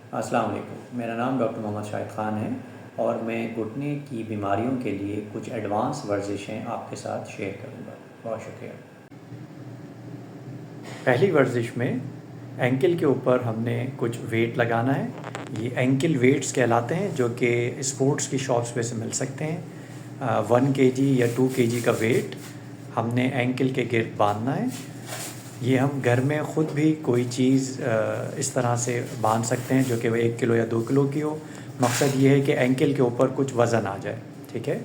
अस्सलाम वालेकुम। मेरा नाम डॉक्टर मोहम्मद शाहिद ख़ान है और मैं घुटने की बीमारियों के लिए कुछ एडवांस वर्जिशें आपके साथ शेयर करूंगा। बहुत शुक्रिया। पहली वर्जिश में एंकल के ऊपर हमने कुछ वेट लगाना है। ये एंकल वेट्स कहलाते हैं, जो कि स्पोर्ट्स की शॉप्स पे से मिल सकते हैं। 1 kg या 2 kg का वेट हमने एंकल के गिर्द बांधना है। ये हम घर में ख़ुद भी कोई चीज़ इस तरह से बांध सकते हैं जो कि वह 1 किलो या 2 किलो की हो। मकसद ये है कि एंकल के ऊपर कुछ वज़न आ जाए, ठीक है।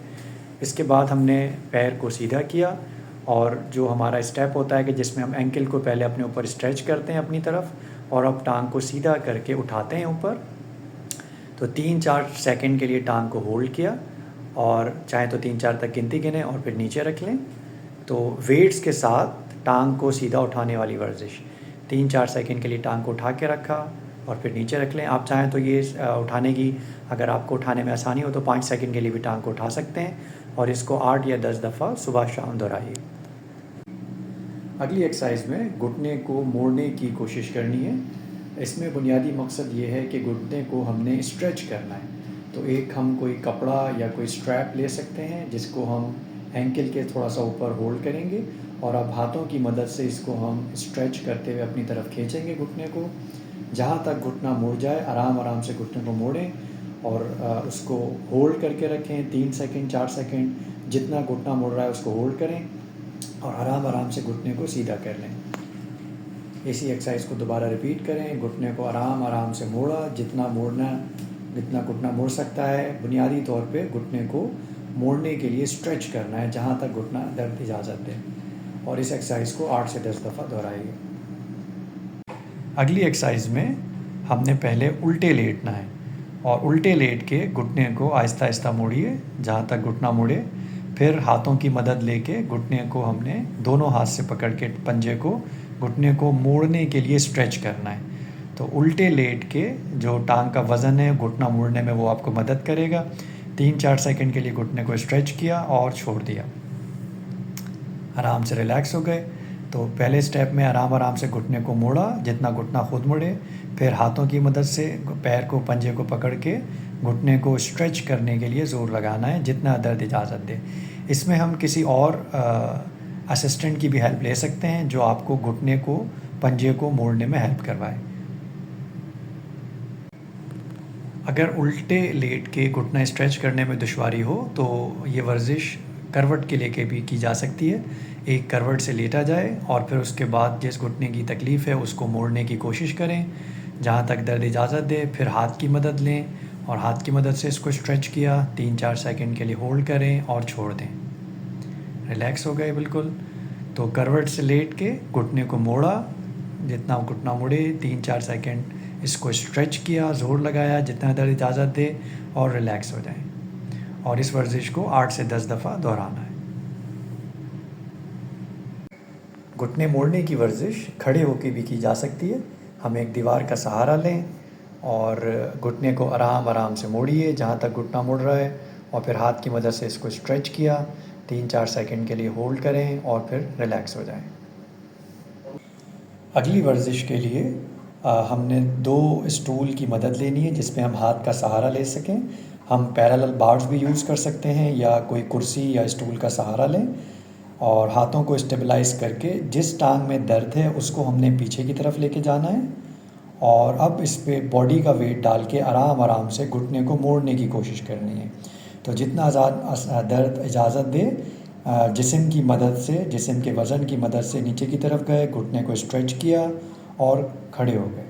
इसके बाद हमने पैर को सीधा किया और जो हमारा स्टेप होता है कि जिसमें हम एंकल को पहले अपने ऊपर स्ट्रेच करते हैं अपनी तरफ और अब टांग को सीधा करके उठाते हैं ऊपर। तो 3-4 सेकंड के लिए टांग को होल्ड किया और चाहे तो 3-4 तक गिनती गिने और फिर नीचे रख लें। तो वेट्स के साथ टांग को सीधा उठाने वाली वर्जिश 3-4 सेकंड के लिए टांग को उठा के रखा और फिर नीचे रख लें। आप चाहें तो ये उठाने की, अगर आपको उठाने में आसानी हो तो 5 सेकंड के लिए भी टांग को उठा सकते हैं और इसको 8 या 10 दफ़ा सुबह शाम दोहराइए। अगली एक्सरसाइज में घुटने को मोड़ने की कोशिश करनी है। इसमें बुनियादी मकसद ये है कि घुटने को हमने स्ट्रेच करना है। तो एक हम कोई कपड़ा या कोई स्ट्रैप ले सकते हैं जिसको हम एंकल के थोड़ा सा ऊपर होल्ड करेंगे और अब हाथों की मदद से इसको हम स्ट्रेच करते हुए अपनी तरफ खींचेंगे घुटने को। जहाँ तक घुटना मुड़ जाए आराम आराम से घुटने को मोड़ें और उसको होल्ड करके रखें 3 सेकंड 4 सेकंड। जितना घुटना मुड़ रहा है उसको होल्ड करें और आराम आराम से घुटने को सीधा कर लें। इसी एक्सरसाइज को दोबारा रिपीट करें। घुटने को आराम आराम से मोड़ा, जितना घुटना मुड़ सकता है। बुनियादी तौर पे घुटने को मोड़ने के लिए स्ट्रेच करना है जहाँ तक घुटना दर्द इजाज़त दे और इस एक्सरसाइज को 8 से 10 दफ़ा दोहराइए। अगली एक्सरसाइज में हमने पहले उल्टे लेटना है और उल्टे लेट के घुटने को आहिस्ता आहिस्ता मोड़िए जहाँ तक घुटना मुड़े। फिर हाथों की मदद लेके घुटने को हमने दोनों हाथ से पकड़ के पंजे को घुटने को मोड़ने के लिए स्ट्रेच करना है। तो उल्टे लेट के जो टांग का वज़न है घुटना मोड़ने में वो आपको मदद करेगा। 3-4 सेकंड के लिए घुटने को स्ट्रेच किया और छोड़ दिया। आराम से रिलैक्स हो गए। तो पहले स्टेप में आराम आराम से घुटने को मोड़ा जितना घुटना खुद मुड़े। फिर हाथों की मदद से पैर को पंजे को पकड़ के घुटने को स्ट्रेच करने के लिए ज़ोर लगाना है जितना दर्द इजाज़त दे। इसमें हम किसी और असिस्टेंट की भी हेल्प ले सकते हैं जो आपको घुटने को पंजे को मोड़ने में हेल्प करवाए। अगर उल्टे लेट के घुटना स्ट्रेच करने में दुश्वारी हो तो ये वर्जिश करवट के लेके भी की जा सकती है। एक करवट से लेटा जाए और फिर उसके बाद जिस घुटने की तकलीफ़ है उसको मोड़ने की कोशिश करें जहाँ तक दर्द इजाज़त दे। फिर हाथ की मदद लें और हाथ की मदद से इसको स्ट्रेच किया, 3-4 सेकंड के लिए होल्ड करें और छोड़ दें। रिलैक्स हो गए बिल्कुल। तो करवट से लेट के घुटने को मोड़ा, जितना घुटना मुड़े 3-4 सेकंड इसको स्ट्रेच किया, ज़ोर लगाया जितना दर्द इजाज़त दे और रिलैक्स हो जाएं। और इस वर्जिश को 8 से 10 दफ़ा दोहराना है। घुटने मोड़ने की वर्जिश खड़े होकर भी की जा सकती है। हम एक दीवार का सहारा लें और घुटने को आराम आराम से मोड़िए जहाँ तक घुटना मुड़ रहा है और फिर हाथ की मदद से इसको स्ट्रेच किया, 3-4 सेकंड के लिए होल्ड करें और फिर रिलैक्स हो जाएं। अगली वर्जिश के लिए हमने 2 स्टूल की मदद लेनी है जिसमें हम हाथ का सहारा ले सकें। हम पैरेलल बार्स भी यूज़ कर सकते हैं या कोई कुर्सी या स्टूल का सहारा लें और हाथों को स्टेबलाइज़ करके जिस टांग में दर्द है उसको हमने पीछे की तरफ लेके जाना है और अब इस पे बॉडी का वेट डाल के आराम आराम से घुटने को मोड़ने की कोशिश करनी है। तो जितना दर्द इजाज़त दे जिस्म की मदद से, जिस्म के वज़न की मदद से नीचे की तरफ गए, घुटने को स्ट्रेच किया और खड़े हो गए।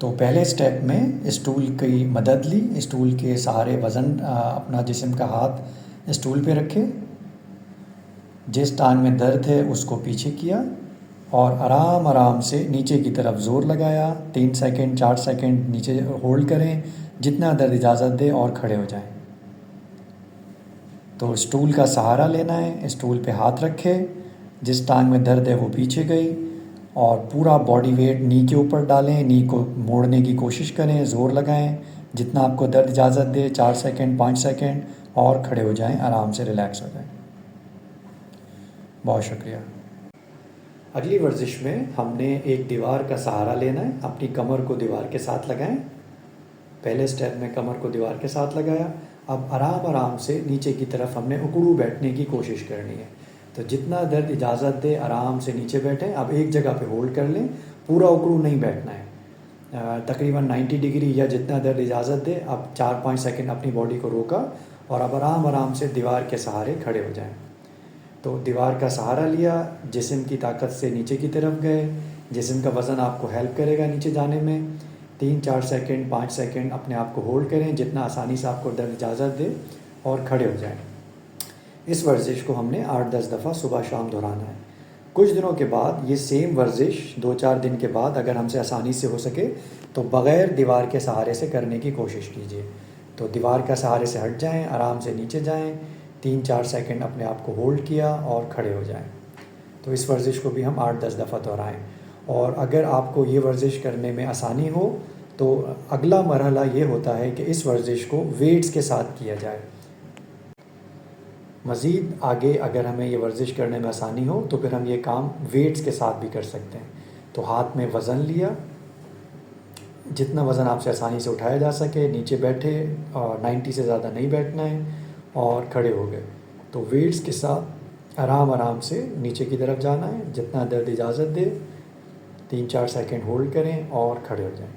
तो पहले स्टेप में स्टूल की मदद ली, स्टूल के सहारे वज़न अपना जिस्म का हाथ स्टूल पे रखे, जिस टांग में दर्द है उसको पीछे किया और आराम आराम से नीचे की तरफ ज़ोर लगाया। 3 सेकंड 4 सेकंड नीचे होल्ड करें जितना दर्द इजाज़त दे और खड़े हो जाएं। तो स्टूल का सहारा लेना है, स्टूल पे हाथ रखे, जिस टांग में दर्द है वो पीछे गई और पूरा बॉडी वेट नी के ऊपर डालें, नी को मोड़ने की कोशिश करें, ज़ोर लगाएं जितना आपको दर्द इजाज़त दे, 4 सेकंड 5 सेकंड और खड़े हो जाएं, आराम से रिलैक्स हो जाएं। बहुत शुक्रिया। अगली वर्जिश में हमने एक दीवार का सहारा लेना है, अपनी कमर को दीवार के साथ लगाएं। पहले स्टेप में कमर को दीवार के साथ लगाया, अब आराम आराम से नीचे की तरफ हमने उकड़ू बैठने की कोशिश करनी है। तो जितना दर्द इजाज़त दे आराम से नीचे बैठें। अब एक जगह पे होल्ड कर लें, पूरा उकड़ू नहीं बैठना है। तकरीबन 90 डिग्री या जितना दर्द इजाज़त दे। अब 4-5 सेकंड अपनी बॉडी को रोका और अब आराम आराम से दीवार के सहारे खड़े हो जाएं। तो दीवार का सहारा लिया, जिस्म की ताकत से नीचे की तरफ गए। जिस्म का वज़न आपको हेल्प करेगा नीचे जाने में। 3-4 सेकंड 5 सेकंड अपने आप को होल्ड करें जितना आसानी से आपको दर्द इजाज़त दे और खड़े हो जाएं। इस वर्जिश को हमने 8-10 दफ़ा सुबह शाम दोहराना है। कुछ दिनों के बाद ये सेम वर्जिश 2-4 दिन के बाद अगर हमसे आसानी से हो सके तो बग़ैर दीवार के सहारे से करने की कोशिश कीजिए। तो दीवार का सहारे से हट जाएं, आराम से नीचे जाएं, 3-4 सेकंड अपने आप को होल्ड किया और खड़े हो जाएं। तो इस वर्जिश को भी हम 8-10 दफ़ा दोहराएं। और अगर आपको ये वर्जिश करने में आसानी हो तो अगला मरहला ये होता है कि इस वर्जिश को वेट्स के साथ किया जाए। मज़ीद आगे अगर हमें ये वर्जिश करने में आसानी हो तो फिर हम ये काम वेट्स के साथ भी कर सकते हैं। तो हाथ में वज़न लिया, जितना वज़न आपसे आसानी से उठाया जा सके, नीचे बैठे और 90 से ज़्यादा नहीं बैठना है और खड़े हो गए। तो वेट्स के साथ आराम आराम से नीचे की तरफ जाना है, जितना दर्द इजाज़त दे। 3-4 सेकंड होल्ड करें और खड़े हो जाएं।